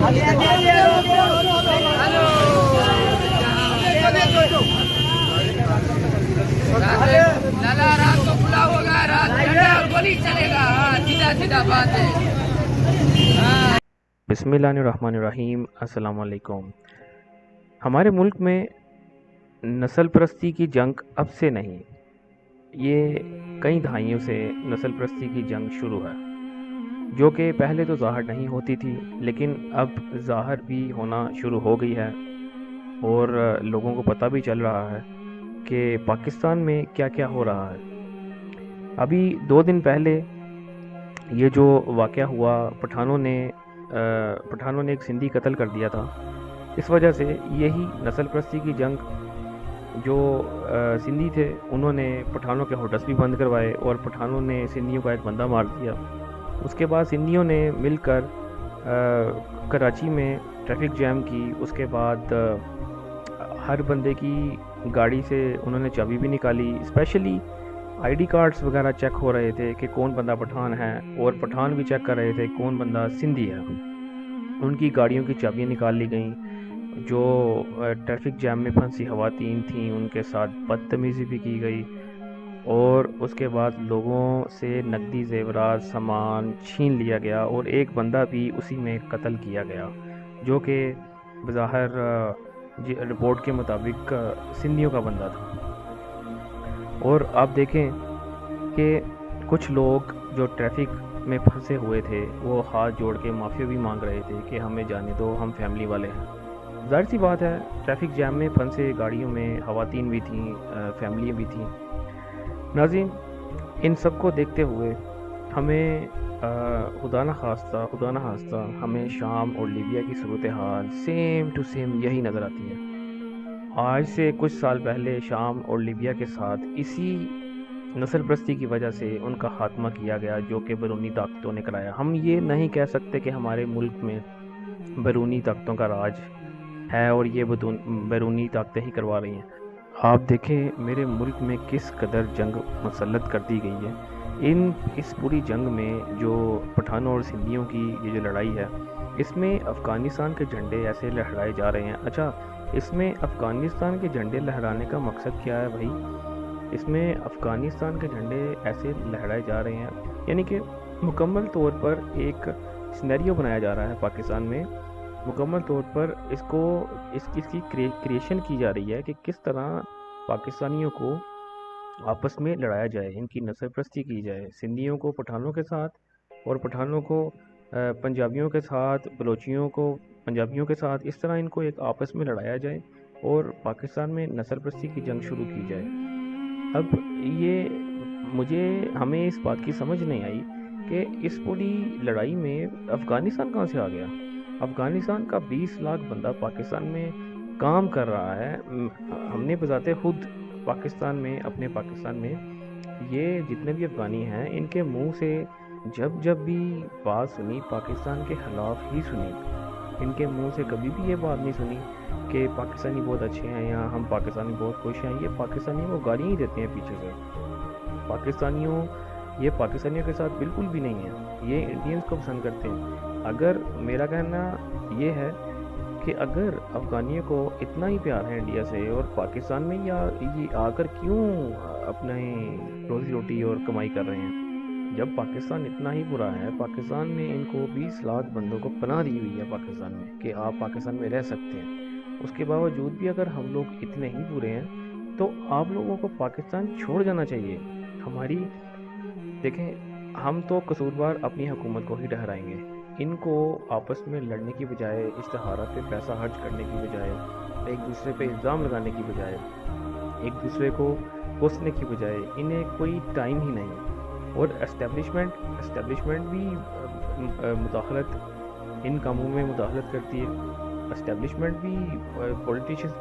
लाला रात को खुला होगा, रात और गोली चलेगा, सीधा सीधा बात है। बिस्मिल्लाहिर्रहमानिर्रहीम, अस्सलाम वालेकुम। हमारे मुल्क में नस्ल परस्ती की जंग अब से नहीं, ये कई दहाइयों से नस्ल परस्ती की जंग शुरू है, जो कि पहले तो ज़ाहिर नहीं होती थी, लेकिन अब ज़ाहिर भी होना शुरू हो गई है और लोगों को पता भी चल रहा है कि पाकिस्तान में क्या क्या हो रहा है। अभी 2 दिन पहले ये जो वाक़या हुआ, पठानों ने एक सिंधी कत्ल कर दिया था। इस वजह से यही नस्ल परस्ती की जंग, जो सिंधी थे उन्होंने पठानों के होटल्स भी बंद करवाए और पठानों ने सिंधियों का एक बंदा मार दिया। उसके बाद सिंधियों ने मिलकर कराची में ट्रैफिक जैम की। उसके बाद हर बंदे की गाड़ी से उन्होंने चाबी भी निकाली। स्पेशली आईडी कार्ड्स वगैरह चेक हो रहे थे कि कौन बंदा पठान है, और पठान भी चेक कर रहे थे कौन बंदा सिंधी है। उनकी गाड़ियों की चाबियाँ निकाल ली गईं। जो ट्रैफिक जैम में फंसी खवातीन थीं उनके साथ बदतमीज़ी भी की गई, और उसके बाद लोगों से नकदी जेवरात सामान छीन लिया गया, और एक बंदा भी उसी में कत्ल किया गया, जो कि बज़ाहिर रिपोर्ट के मुताबिक सिंधियों का बंदा था। और आप देखें कि कुछ लोग जो ट्रैफिक में फंसे हुए थे वो हाथ जोड़ के माफ़ी भी मांग रहे थे कि हमें जाने दो, हम फैमिली वाले हैं। ज़ाहिर सी बात है, ट्रैफिक जैम में फंसे गाड़ियों में खवातीन भी थीं, फैमिली भी थीं। नाज़रीन, इन सब को देखते हुए हमें खुदा न खास्ता हमें शाम और लीबिया की सूरत हाल सेम टू सेम यही नज़र आती है। आज से कुछ साल पहले शाम और लीबिया के साथ इसी नस्ल परस्ती की वजह से उनका खात्मा किया गया, जो कि बैरूनी ताकतों ने कराया। हम ये नहीं कह सकते कि हमारे मुल्क में बैरूनी ताकतों का राज है और ये बैरूनी ताकतें ही करवा रही हैं। आप देखें मेरे मुल्क में किस कदर जंग मुसल्लत कर दी गई है। इस पूरी जंग में जो पठानों और सिंधियों की ये जो लड़ाई है, इसमें अफ़गानिस्तान के झंडे ऐसे लहराए जा रहे हैं। अच्छा, इसमें अफ़गानिस्तान के झंडे लहराने का मकसद क्या है भाई? इसमें अफ़गानिस्तान के झंडे ऐसे लहराए जा रहे हैं, यानी कि मुकम्मल तौर पर एक सिनेरियो बनाया जा रहा है पाकिस्तान में। मुकम्मल तौर पर इसकी क्रिएशन की जा रही है कि किस तरह पाकिस्तानियों को आपस में लड़ाया जाए, इनकी नस्ल परस्ती की जाए। सिंधियों को पठानों के साथ, और पठानों को पंजाबियों के साथ, बलोचियों को पंजाबियों के साथ, इस तरह इनको एक आपस में लड़ाया जाए और पाकिस्तान में नस्ल परस्ती की जंग शुरू की जाए। अब हमें इस बात की समझ नहीं आई कि इस पूरी लड़ाई में अफ़गानिस्तान कहाँ से आ गया। अफ़गानिस्तान का 20 लाख बंदा पाकिस्तान में काम कर रहा है। हमने बजाते खुद अपने पाकिस्तान में ये जितने भी अफ़गानी हैं, इनके मुंह से जब भी बात सुनी पाकिस्तान के खिलाफ ही सुनी। इनके मुंह से कभी भी ये बात नहीं सुनी कि पाकिस्तानी बहुत अच्छे हैं या हम पाकिस्तानी बहुत खुश हैं। ये पाकिस्तानियों को गालियाँ ही देते हैं पीछे से। ये पाकिस्तानियों के साथ बिल्कुल भी नहीं है, ये इंडियंस को पसंद करते हैं। अगर मेरा कहना ये है कि अगर अफ़गानियों को इतना ही प्यार है इंडिया से और पाकिस्तान में, या ये आकर क्यों अपने रोज़ी रोटी और कमाई कर रहे हैं? जब पाकिस्तान इतना ही बुरा है, पाकिस्तान में इनको 20 लाख बंदों को पनाह दी हुई है पाकिस्तान में कि आप पाकिस्तान में रह सकते हैं। उसके बावजूद भी अगर हम लोग इतने ही बुरे हैं तो आप लोगों को पाकिस्तान छोड़ जाना चाहिए। देखें, हम तो कसूरवार अपनी हुकूमत को ही ठहराएंगे। इनको आपस में लड़ने की बजाय, इश्तिहारात पे पैसा खर्च करने की बजाय, एक दूसरे पे इल्ज़ाम लगाने की बजाय, एक दूसरे को कोसने की बजाय, इन्हें कोई टाइम ही नहीं। और एस्टेब्लिशमेंट भी मुदाखलत इन कामों में मुदाखलत करती है। एस्टेब्लिशमेंट भी पॉलिटिशियंस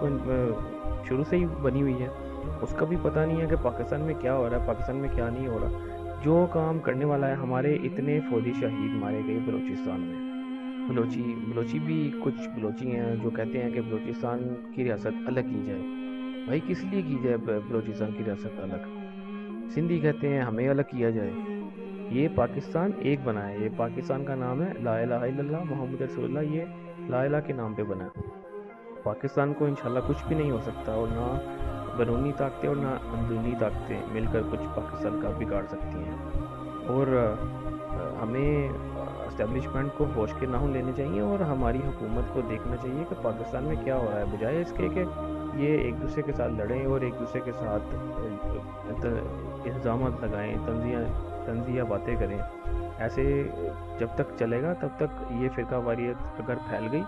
शुरू से ही बनी हुई है। उसका भी पता नहीं है कि पाकिस्तान में क्या हो रहा है, पाकिस्तान में क्या नहीं हो रहा। जो काम करने वाला है, हमारे इतने फौजी शहीद मारे गए बलूचिस्तान में। बलोची भी कुछ बलोची हैं जो कहते हैं कि बलूचिस्तान की रियासत अलग की जाए। भाई किस लिए की जाए बलूचिस्तान की रियासत अलग? सिंधी कहते हैं हमें अलग किया जाए। یہ پاکستان ایک بنا ہے. یہ پاکستان کا نام ہے لا الہ الا اللہ محمد رسول اللہ. یہ لا الہ کے نام پہ بنا ہے. پاکستان کو انشاءاللہ کچھ بھی نہیں ہو سکتا, اور نہ بیرونی طاقتیں اور نہ اندرونی طاقتیں مل کر کچھ پاکستان کا بگاڑ سکتی ہیں. اور ہمیں اسٹیبلشمنٹ کو ہوش کے نہ لینے چاہیے, اور ہماری حکومت کو دیکھنا چاہیے کہ پاکستان میں کیا ہو رہا ہے, بجائے اس کے کہ یہ ایک دوسرے کے ساتھ لڑیں اور ایک دوسرے کے ساتھ الزامات لگائیں, تنزیہ باتیں کریں. ایسے جب تک چلے گا تب تک یہ فرقہ واریت اگر پھیل گئی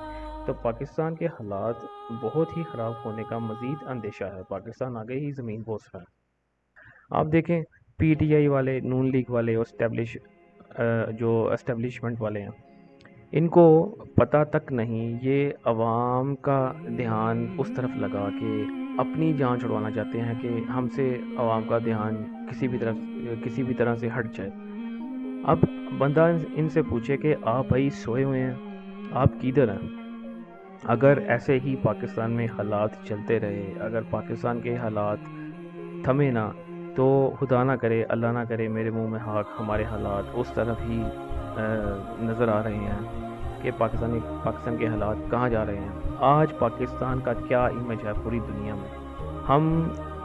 تو پاکستان کے حالات بہت ہی خراب ہونے کا مزید اندیشہ ہے. پاکستان آگے ہی زمین بوس رہا ہے. آپ دیکھیں پی ٹی آئی والے, نون لیگ والے اور جو اسٹیبلشمنٹ والے ہیں, ان کو پتہ تک نہیں, یہ عوام کا دھیان اس طرف لگا کے اپنی جان چھڑوانا چاہتے ہیں کہ ہم سے عوام کا دھیان کسی بھی طرح سے ہٹ جائے. اب بندہ ان سے پوچھے کہ آپ بھائی سوئے ہوئے ہیں, آپ کدھر ہیں؟ اگر ایسے ہی پاکستان میں حالات چلتے رہے, اگر پاکستان کے حالات تھمے نہ, تو خدا نہ کرے, اللہ نہ کرے, میرے منہ میں ہاتھ, ہمارے حالات اس طرف ہی نظر آ رہے ہیں کہ پاکستان کے حالات کہاں جا رہے ہیں. آج پاکستان کا کیا امیج ہے پوری دنیا میں.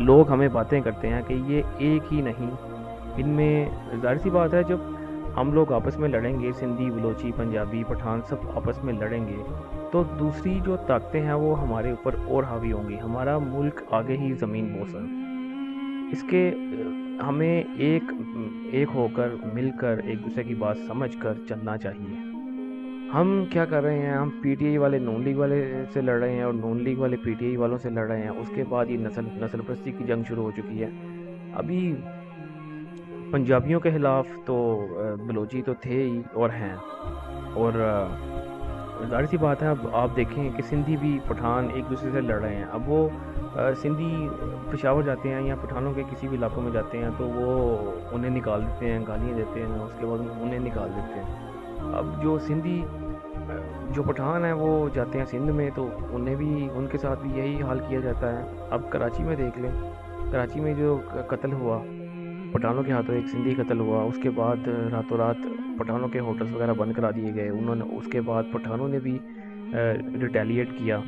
لوگ ہمیں باتیں کرتے ہیں کہ یہ ایک ہی نہیں, ان میں ظاہر سی بات ہے جب ہم لوگ آپس میں لڑیں گے, سندھی, بلوچی, پنجابی, پٹھان سب آپس میں لڑیں گے, تو دوسری جو طاقتیں ہیں وہ ہمارے اوپر اور حاوی ہوں گی. ہمارا ملک آگے ہی زمین بوس ہے. اس کے ہمیں ایک ہو کر, مل کر, ایک دوسرے کی بات سمجھ کر چلنا چاہیے. ہم کیا کر رہے ہیں, ہم پی ٹی آئی والے نون لیگ والے سے لڑ رہے ہیں اور نون لیگ والے پی ٹی آئی والوں سے لڑ رہے ہیں. اس کے بعد یہ نسل پرستی کی جنگ شروع ہو چکی ہے. ابھی پنجابیوں کے خلاف تو بلوچی تو تھے ہی اور ہیں, اور ظاہر سی بات ہے اب آپ دیکھیں کہ سندھی بھی پٹھان ایک دوسرے سے لڑ رہے ہیں. اب وہ سندھی پشاور جاتے ہیں یا پٹھانوں کے کسی بھی علاقوں میں جاتے ہیں تو وہ انہیں نکال دیتے ہیں, گالیاں دیتے ہیں, اس کے بعد انہیں نکال دیتے ہیں. اب جو پٹھان ہیں وہ جاتے ہیں سندھ میں تو ان کے ساتھ بھی یہی حال کیا جاتا ہے. اب کراچی میں دیکھ لیں, کراچی میں جو قتل ہوا پٹھانوں کے ہاتھوں, ایک سندھی قتل ہوا, اس کے بعد راتوں رات پٹھانوں کے ہوٹلز وغیرہ بند کرا دیے گئے. اس کے بعد پٹھانوں نے بھی ریٹیلیٹ کیا.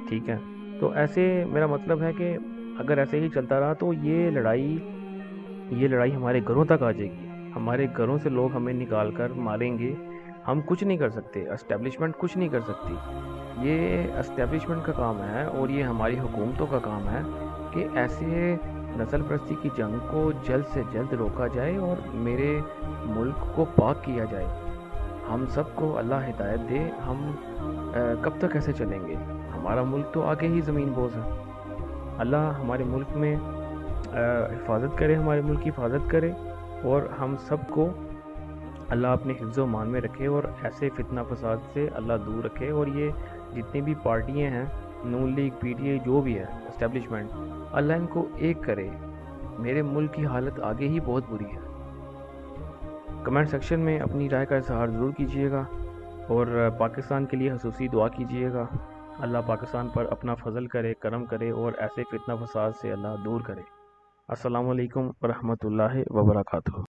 ٹھیک ہے, تو ایسے میرا مطلب ہے کہ اگر ایسے ہی چلتا رہا تو یہ لڑائی ہمارے گھروں تک آ جائے گی. ہمارے گھروں سے لوگ ہمیں نکال کر ماریں گے. ہم کچھ نہیں کر سکتے, اسٹیبلشمنٹ کچھ نہیں کر سکتی. یہ اسٹیبلشمنٹ کا کام ہے اور یہ ہماری حکومتوں کا کام ہے کہ ایسے نسل پرستی کی جنگ کو جلد سے جلد روکا جائے اور میرے ملک کو پاک کیا جائے. ہم سب کو اللہ ہدایت دے. ہم کب تک ایسے چلیں گے؟ ہمارا ملک تو آگے ہی زمین بوس ہے. اللہ ہمارے ملک میں حفاظت کرے, ہمارے ملک کی حفاظت کرے, اور ہم سب کو اللہ اپنے حفظ و امان میں رکھے اور ایسے فتنہ فساد سے اللہ دور رکھے. اور یہ جتنی بھی پارٹیاں ہیں, نون لیگ, پی ٹی آئی, جو بھی ہے اسٹیبلشمنٹ, اللہ ان کو ایک کرے. میرے ملک کی حالت آگے ہی بہت بری ہے. کمنٹ سیکشن میں اپنی رائے کا اظہار ضرور کیجیے گا, اور پاکستان کے لیے خصوصی دعا کیجیے گا. اللہ پاکستان پر اپنا فضل کرے, کرم کرے, اور ایسے فتنہ فساد سے اللہ دور کرے. السلام علیکم ورحمۃ اللہ وبرکاتہ.